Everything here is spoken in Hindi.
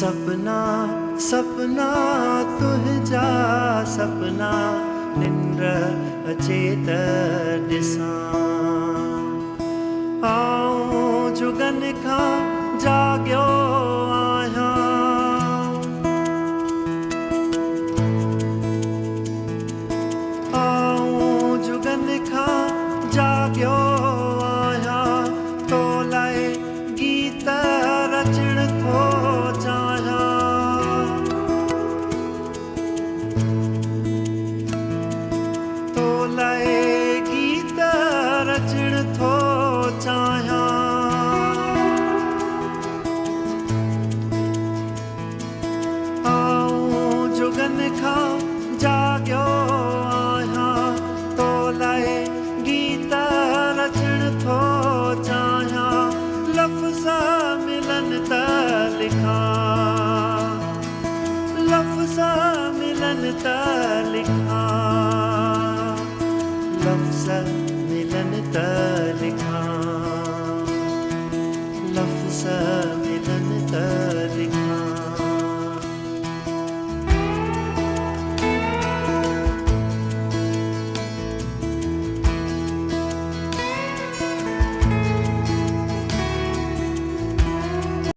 सपना सपना तुंहिंजा सपना निंड अचेत ॾिसां आऊं जुगनि खां जाॻियो आहियां आऊं जुगनि खां जाॻियो आहियां तो लाइ गीत रचण थो चाहियां तो लाइ गीत रचण थो चाहियां आऊं जुगनि खां जाॻियो आहियां तो लाइ गीत रचण थो चाहियां लफ़्ज़ मिलन त लिखां लफ़्ज़ मिलन त लिखां